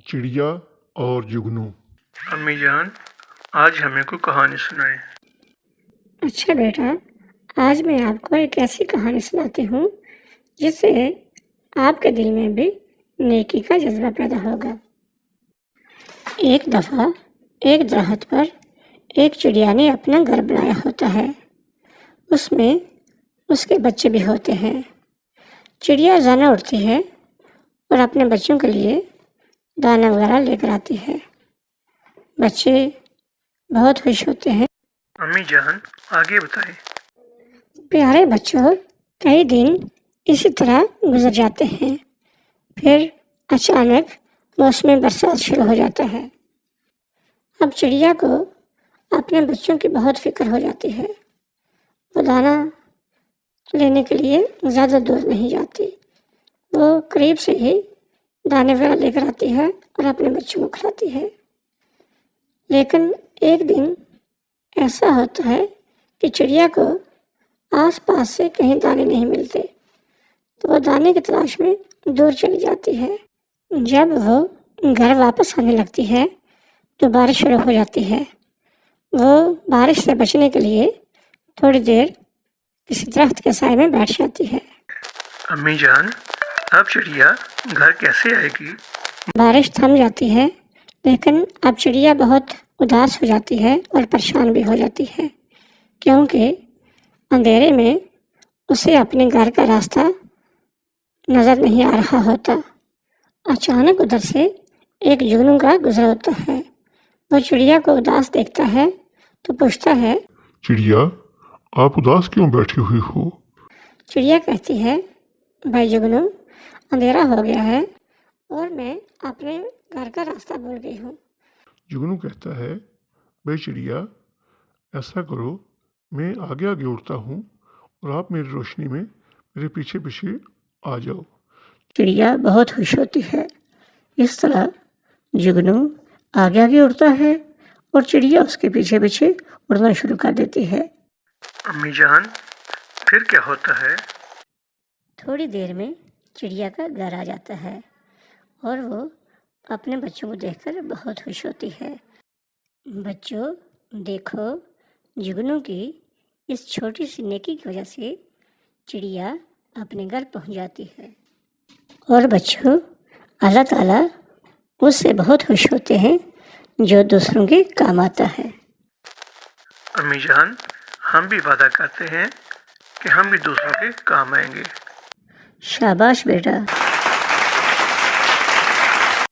چڑیا اور جگنو۔ امی جان، آج ہمیں کوئی کہانی سنائیں۔ اچھا بیٹا، آج میں آپ کو ایک ایسی کہانی سناتی ہوں جس سے آپ کے دل میں بھی نیکی کا جذبہ پیدا ہوگا۔ ایک دفعہ ایک درخت پر ایک چڑیا نے اپنا گھر بنایا ہوتا ہے۔ اس میں اس کے بچے بھی ہوتے ہیں۔ چڑیا روزانہ اٹھتی ہے اور اپنے بچوں کے لیے دانا وغیرہ لے کر آتی ہے۔ بچے بہت خوش ہوتے ہیں۔ امی جان، آگے بتائیں۔ پیارے بچوں، کئی دن اسی طرح گزر جاتے ہیں۔ پھر اچانک موسم برسات شروع ہو جاتا ہے۔ اب چڑیا کو اپنے بچوں کی بہت فکر ہو جاتی ہے۔ وہ دانا لینے کے لیے زیادہ دور نہیں جاتی۔ وہ قریب سے ہی دانے وغیرہ لے کر آتی ہے اور اپنے بچوں کو کھلاتی ہے۔ لیکن ایک دن ایسا ہوتا ہے کہ چڑیا کو آس پاس سے کہیں دانے نہیں ملتے، تو وہ دانے کی تلاش میں دور چلی جاتی ہے۔ جب وہ گھر واپس آنے لگتی ہے تو بارش شروع ہو جاتی ہے۔ وہ بارش سے بچنے کے لیے تھوڑی دیر کسی درخت کے سائے میں بیٹھ جاتی ہے۔ امی جان، اب چڑیا گھر کیسے آئے گی؟ بارش تھم جاتی ہے، لیکن اب چڑیا بہت اداس ہو جاتی ہے اور پریشان بھی ہو جاتی ہے، کیونکہ اندھیرے میں اسے اپنے گھر کا راستہ نظر نہیں آ رہا ہوتا۔ اچانک ادھر سے ایک جگنو کا گزر ہوتا ہے۔ وہ چڑیا کو اداس دیکھتا ہے تو پوچھتا ہے، چڑیا، آپ اداس کیوں بیٹھی ہوئی ہو؟ چڑیا کہتی ہے، بھائی جگنو، اندھیرا ہو گیا ہے اور میں اپنے گھر کا راستہ بھول گئی ہوں۔ جگنو کہتا ہے، بھائی چڑیا، ایسا کرو، میں آگے آگے اڑتا ہوں اور آپ میری روشنی میں میرے پیچھے پیچھے آ جاؤ۔ چڑیا بہت خوش ہوتی ہے۔ اس طرح جگنو آگے آگے اڑتا ہے اور چڑیا اس کے پیچھے پیچھے اڑنا شروع کر دیتی ہے۔ امی جان، پھر کیا ہوتا ہے؟ تھوڑی دیر میں چڑیا کا گھر آ جاتا ہے اور وہ اپنے بچوں کو دیکھ کر بہت خوش ہوتی ہے۔ بچوں، دیکھو، جگنو کی اس چھوٹی سی نیکی کی وجہ سے چڑیا اپنے گھر پہنچ جاتی ہے۔ اور بچوں، اللہ تعالیٰ اس سے بہت خوش ہوتے ہیں جو دوسروں کے کام آتا ہے۔ امی جان، ہم بھی وعدہ کرتے ہیں کہ ہم بھی دوسروں کے کام آئیں گے۔ شاباش بیٹا۔